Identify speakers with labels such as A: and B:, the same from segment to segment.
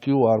A: QR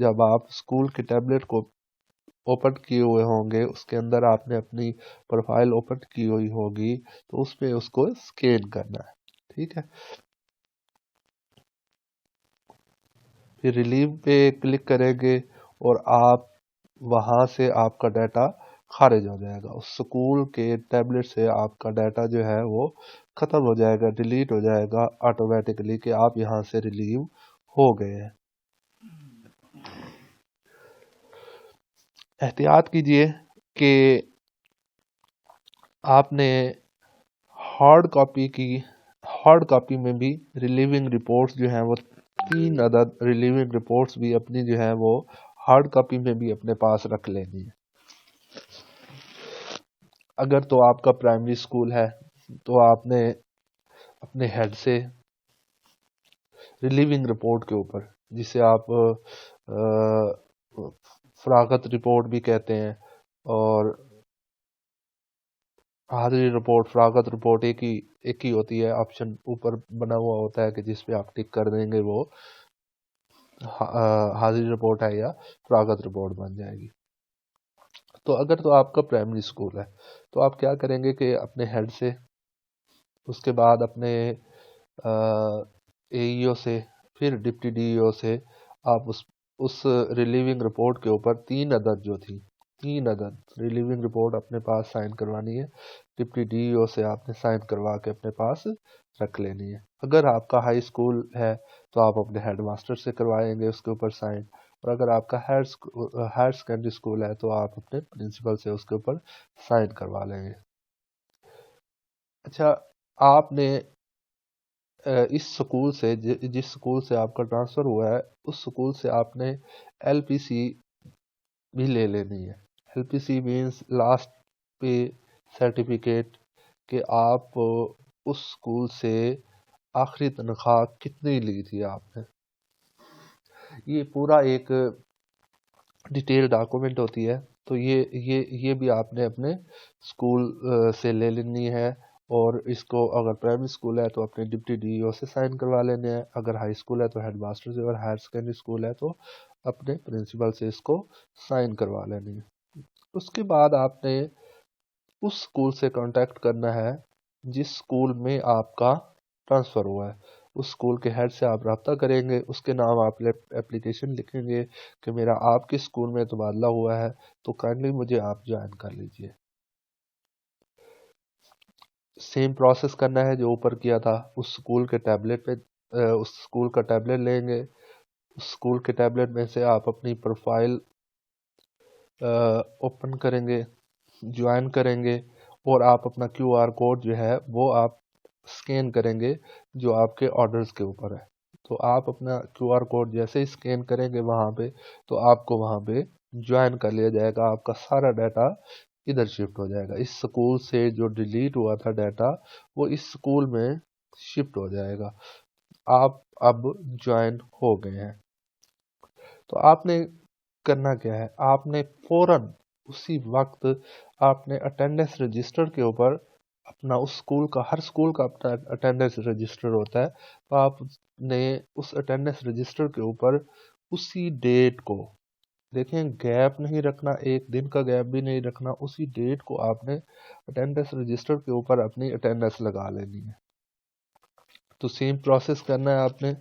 A: جب آپ school کے ٹیبلٹ کو اوپن کیے ہوئے ہوں گے، اس کے اندر آپ نے اپنی پروفائل اوپن کی ہوئی ہوگی، تو اس پہ اس کو اسکین کرنا ہے، ٹھیک ہے۔ پھر ریلیو پہ کلک کریں گے اور آپ وہاں سے آپ کا ڈیٹا خارج ہو جائے گا، اس اسکول کے ٹیبلٹ سے آپ کا ڈیٹا جو ہے وہ ختم ہو جائے گا، ڈیلیٹ ہو جائے گا آٹومیٹکلی کہ آپ یہاں سے ریلیو ہو گئے ہیں۔ احتیاط کیجئے کہ آپ نے ہارڈ کاپی میں بھی ریلیونگ رپورٹس جو ہیں وہ 3 عدد ریلیونگ رپورٹس بھی اپنی جو ہے وہ ہارڈ کاپی میں بھی اپنے پاس رکھ لینی ہے۔ اگر تو آپ کا پرائمری اسکول ہے تو آپ نے اپنے ہیڈ سے ریلیونگ رپورٹ کے اوپر، جسے آپ فراغت رپورٹ بھی کہتے ہیں، اور حاضری رپورٹ، فراغت رپورٹ ایک ہی ہوتی ہے، آپشن اوپر بنا ہوا ہوتا ہے کہ جس پہ آپ ٹک کر دیں گے وہ حاضری رپورٹ ہے یا فراغت رپورٹ بن جائے گی۔ تو اگر تو آپ کا پرائمری اسکول ہے تو آپ کیا کریں گے کہ اپنے ہیڈ سے، اس کے بعد اپنے اے ای او سے، پھر ڈپٹی ڈی ای او سے آپ اس ریلیونگ رپورٹ کے اوپر 3 عدد جو تھی، 3 عدد ریلیونگ رپورٹ اپنے پاس سائن کروانی ہے، ڈپٹی ڈی ای او سے آپ نے سائن کروا کے اپنے پاس رکھ لینی ہے۔ اگر آپ کا ہائی اسکول ہے تو آپ اپنے ہیڈ ماسٹر سے کروائیں گے اس کے اوپر سائن، اور اگر آپ کا ہائر سیکنڈری اسکول ہے تو آپ اپنے پرنسپل سے اس کے اوپر سائن کروا لیں گے۔ اچھا، آپ نے اس سکول سے، جس سکول سے آپ کا ٹرانسفر ہوا ہے، اس سکول سے آپ نے ایل پی سی بھی لے لینی ہے۔ ایل پی سی مینس لاسٹ پے سرٹیفکیٹ، کہ آپ اس سکول سے آخری تنخواہ کتنی لی تھی آپ نے۔ یہ پورا ایک ڈیٹیل ڈاکومنٹ ہوتی ہے، تو یہ بھی آپ نے اپنے اسکول سے لے لینی ہے، اور اس کو اگر پرائمری اسکول ہے تو اپنے ڈپٹی ڈی ای او سے سائن کروا لینے ہیں، اگر ہائی اسکول ہے تو ہیڈ ماسٹر سے، اور ہائر سیکنڈری اسکول ہے تو اپنے پرنسپل سے اس کو سائن کروا لینی ہے۔ اس کے بعد آپ نے اس اسکول سے کانٹیکٹ کرنا ہے جس اسکول میں آپ کا ٹرانسفر ہوا ہے، اس اسکول کے ہیڈ سے آپ رابطہ کریں گے، اس کے نام آپ اپلیکیشن لکھیں گے کہ میرا آپ کے اسکول میں تبادلہ ہوا ہے تو کائنڈلی مجھے آپ جوائن کر لیجئے۔ سیم پروسیس کرنا ہے جو اوپر کیا تھا، اس اسکول کے ٹیبلٹ پہ اس اسکول کا ٹیبلٹ لیں گے، اس اسکول کے ٹیبلٹ میں سے آپ اپنی پروفائل اوپن کریں گے، جوائن کریں گے، اور آپ اپنا کیو آر کوڈ جو ہے وہ آپ اسکین کریں گے جو آپ کے آرڈرز کے اوپر ہے۔ تو آپ اپنا کیو آر کوڈ جیسے ہی اسکین کریں گے وہاں پہ، تو آپ کو وہاں پہ جوائن کر لیا جائے گا، آپ کا سارا ڈیٹا ادھر شفٹ ہو جائے گا، اس سکول سے جو ڈیلیٹ ہوا تھا ڈیٹا وہ اس سکول میں شفٹ ہو جائے گا، آپ اب جوائن ہو گئے ہیں۔ تو آپ نے کرنا کیا ہے، آپ نے فوراً اسی وقت آپ نے اٹینڈنس رجسٹر کے اوپر اپنا اس سکول کا، ہر سکول کا اپنا اٹینڈنس رجسٹر ہوتا ہے، تو آپ نے اس اٹینڈنس رجسٹر کے اوپر اسی ڈیٹ کو، دیکھیں گیپ نہیں رکھنا، ایک دن کا گیپ بھی نہیں رکھنا، اسی ڈیٹ کو آپ نے اٹینڈنس رجسٹر کے اوپر اپنی اٹینڈنس لگا لینی ہے۔ تو سیم پروسیس کرنا ہے آپ نے،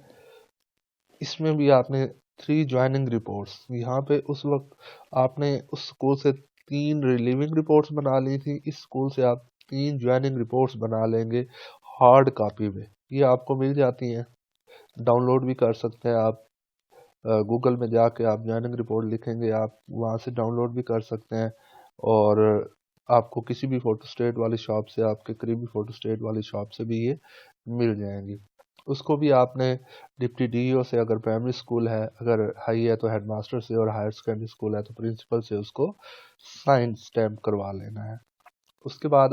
A: اس میں بھی آپ نے 3 جوائننگ رپورٹس، یہاں پہ اس وقت آپ نے اس سکول سے 3 ریلیونگ رپورٹس بنا لی تھی، اس سکول سے آپ 3 جوائننگ رپورٹس بنا لیں گے ہارڈ کاپی میں، یہ آپ کو مل جاتی ہیں، ڈاؤن لوڈ بھی کر سکتے ہیں آپ، گوگل میں جا کے آپ جوائننگ رپورٹ لکھیں گے، آپ وہاں سے ڈاؤن لوڈ بھی کر سکتے ہیں، اور آپ کو کسی بھی فوٹو اسٹیٹ والی شاپ سے، آپ کے قریبی فوٹو اسٹیٹ والی شاپ سے بھی یہ مل جائیں گی۔ اس کو بھی آپ نے ڈپٹی ڈی ای او سے، اگر پرائمری اسکول ہے، اگر ہائی ہے تو ہیڈ ماسٹر سے، اور ہائر سیکنڈری اسکول ہے تو پرنسپل سے اس کو سائن سٹیمپ کروا لینا ہے۔ اس کے بعد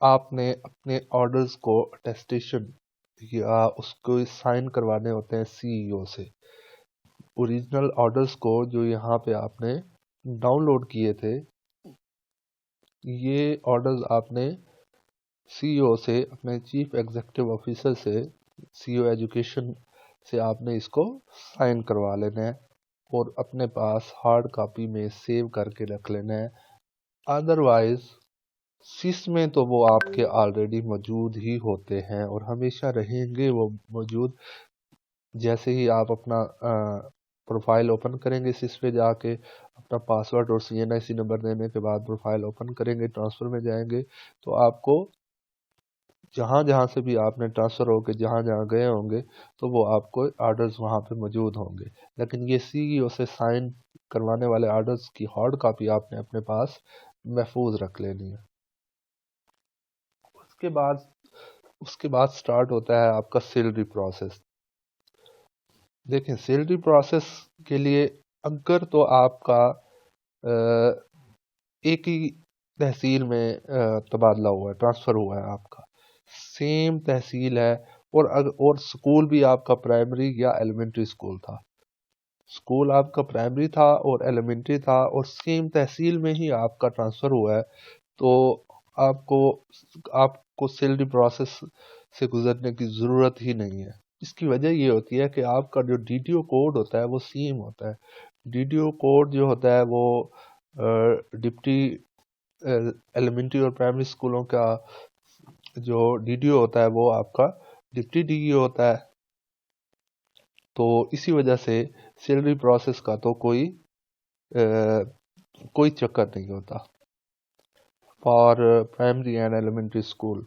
A: آپ نے اپنے آرڈرز کو اٹیسٹیشن یا اس کو سائن کروانے ہوتے ہیں سی ای او سے۔ اوریجنل آرڈرز کو جو یہاں پہ آپ نے ڈاؤن لوڈ کیے تھے، یہ آرڈرز آپ نے سی ای او سے، اپنے چیف ایگزیکٹو آفیسر سے، سی ای او ایجوکیشن سے آپ نے اس کو سائن کروا لینا ہے۔ اور اپنے پاس ہارڈ کاپی میں سیو کر کے رکھ لینا ہے. ادروائز سس میں تو وہ آپ کے آلریڈی موجود ہی ہوتے ہیں اور ہمیشہ رہیں گے وہ موجود. جیسے ہی آپ اپنا پروفائل اوپن کریں گے سس پہ جا کے اپنا پاسورڈ اور CNIC نمبر دینے کے بعد پروفائل اوپن کریں گے، ٹرانسفر میں جائیں گے تو آپ کو جہاں جہاں سے بھی آپ نے ٹرانسفر ہو کے جہاں جہاں گئے ہوں گے تو وہ آپ کو آرڈرز وہاں پہ موجود ہوں گے. لیکن یہ CEO سے سائن کروانے والے آرڈرز کی ہارڈ کاپی آپ نے اپنے پاس محفوظ رکھ لینی ہے. اس کے بعد سٹارٹ ہوتا ہے آپ کا سیلری پروسیس. دیکھیں سیلری پروسیس کے لیے اگر تو آپ کا ایک ہی تحصیل میں تبادلہ ہوا ہے، ٹرانسفر ہوا ہے، آپ کا سیم تحصیل ہے اور سکول بھی آپ کا پرائمری یا ایلیمنٹری سکول تھا، سکول آپ کا پرائمری تھا اور ایلیمنٹری تھا اور سیم تحصیل میں ہی آپ کا ٹرانسفر ہوا ہے، تو آپ کو سیلری پروسیس سے گزرنے کی ضرورت ہی نہیں ہے. اس کی وجہ یہ ہوتی ہے کہ آپ کا جو DTO کوڈ ہوتا ہے وہ سیم ہوتا ہے. DTO کوڈ جو ہوتا ہے وہ ڈپٹی ایلیمنٹری اور پرائمری سکولوں کا جو DTO ہوتا ہے وہ آپ کا ڈپٹی DEO ہوتا ہے. تو اسی وجہ سے سیلری پروسیس کا تو کوئی چکر نہیں ہوتا for primary and elementary school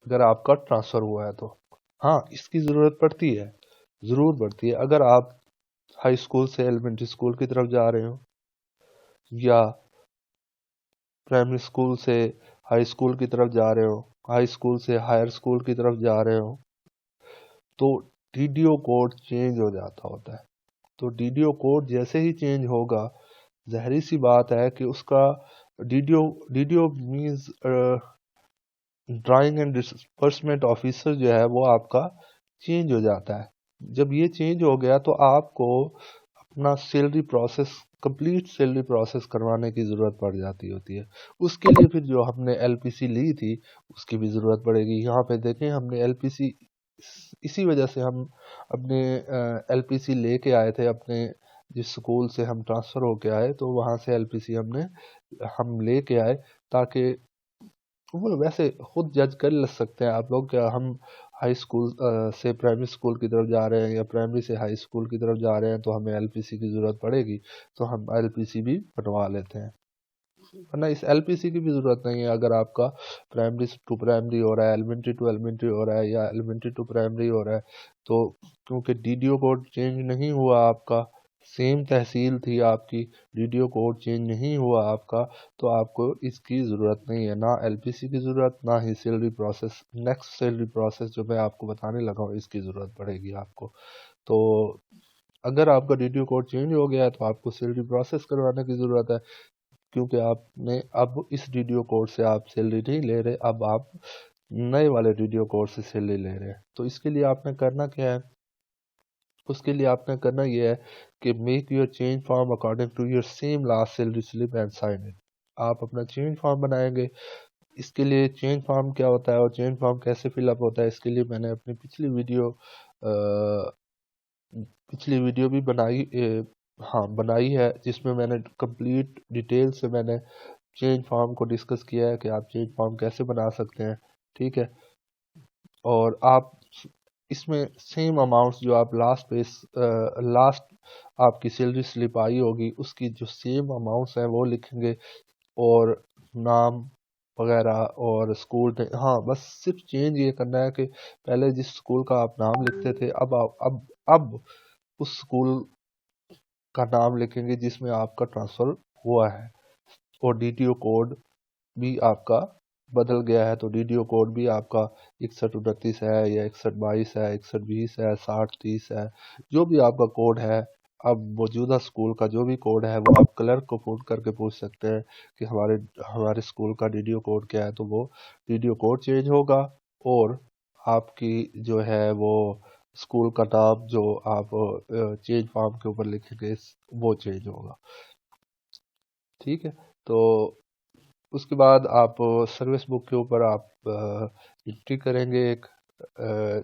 A: اگر آپ کا ٹرانسفر ہوا ہے تو. ہاں اس کی ضرورت پڑتی ہے، ضرور پڑتی ہے. اگر آپ ہائی اسکول سے ایلیمنٹری اسکول کی طرف جا رہے ہو یا پرائمری اسکول سے ہائی اسکول کی طرف جا رہے ہو، ہائی اسکول سے ہائر اسکول کی طرف جا رہے ہو، تو DTO کوڈ چینج ہو جاتا ہوتا ہے. تو DTO کوڈ جیسے ہی چینج ہوگا ظاہری سی بات ہے کہ اس کا DTO means drawing and disbursement officer جو ہے وہ آپ کا چینج ہو جاتا ہے. جب یہ چینج ہو گیا تو آپ کو اپنا salary process complete salary process کروانے کی ضرورت پڑ جاتی ہوتی ہے. اس کے لیے پھر جو ہم نے LPC لی تھی اس کی بھی ضرورت پڑے گی. یہاں پہ دیکھیں ہم نے LPC اسی وجہ سے ہم اپنے LPC لے کے آئے تھے. اپنے جس سکول سے ہم ٹرانسفر ہو کے آئے تو وہاں سے LPC ہم لے کے آئے تاکہ وہ ویسے خود جج کر لے سکتے ہیں آپ لوگ کہ ہم ہائی اسکول سے پرائمری اسکول کی طرف جا رہے ہیں یا پرائمری سے ہائی اسکول کی طرف جا رہے ہیں تو ہمیں LPC کی ضرورت پڑے گی تو ہم LPC بھی بنوا لیتے ہیں. ورنہ اس LPC کی بھی ضرورت نہیں ہے اگر آپ کا پرائمری ٹو پرائمری ہو رہا ہے، ایلیمنٹری ٹو ایلیمنٹری ہو رہا ہے یا ایلیمنٹری ٹو پرائمری ہو رہا ہے. تو کیونکہ DTO کوڈ چینج نہیں ہوا، آپ کا سیم تحصیل تھی آپ کی، DTO کوڈ چینج نہیں ہوا آپ کا، تو آپ کو اس کی ضرورت نہیں ہے، نہ LPC کی ضرورت نہ ہی salary process. Next salary process جو میں آپ کو بتانے لگا ہوں اس کی ضرورت پڑے گی آپ کو. تو اگر آپ کا DTO کوڈ چینج ہو گیا ہے تو آپ کو سیلری پروسیس کروانے کی ضرورت ہے، کیونکہ آپ نے اب اس DTO کوڈ سے آپ سیلری نہیں لے رہے، اب آپ نئے والے DTO کوڈ سے سیلری لے رہے ہیں. تو اس کے لیے آپ نے کرنا کیا ہے؟ اس کے لیے آپ نے کرنا یہ ہے کہ make your change form according to your same last salary slip and sign it. آپ اپنا چینج فارم بنائیں گے. اس کے لیے چینج فارم کیا ہوتا ہے اور چینج فارم کیسے فل اپ ہوتا ہے اس کے لیے میں نے اپنی پچھلی ویڈیو بھی بنائی ہے جس میں میں نے کمپلیٹ ڈیٹیل سے میں نے چینج فارم کو ڈسکس کیا ہے کہ آپ چینج فارم کیسے بنا سکتے ہیں. ٹھیک ہے، اور آپ اس میں سیم اماؤنٹس جو آپ لاسٹ آپ کی سیلری سلپ آئی ہوگی اس کی جو سیم اماؤنٹس ہیں وہ لکھیں گے اور نام وغیرہ اور اسکول. ہاں بس صرف چینج یہ کرنا ہے کہ پہلے جس اسکول کا آپ نام لکھتے تھے اب اس اسکول کا نام لکھیں گے جس میں آپ کا ٹرانسفر ہوا ہے. اور DTO کوڈ بھی آپ کا بدل گیا ہے تو DTO کوڈ بھی آپ کا 6129 ہے یا 6122 ہے، 6120 ہے، 6030 ہے. جو بھی آپ کا کوڈ ہے اب موجودہ اسکول کا جو بھی کوڈ ہے وہ آپ کلرک کو فون کر کے پوچھ سکتے ہیں کہ ہمارے اسکول کا DTO کوڈ کیا ہے، تو وہ DTO کوڈ چینج ہوگا اور آپ کی جو ہے وہ اسکول کا نام جو آپ چینج فارم کے اوپر لکھیں گے وہ چینج ہوگا. ٹھیک ہے، تو اس کے بعد آپ سروس بک کے اوپر آپ انٹری کریں گے ایک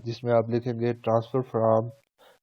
A: جس میں آپ لکھیں گے ٹرانسفر فرام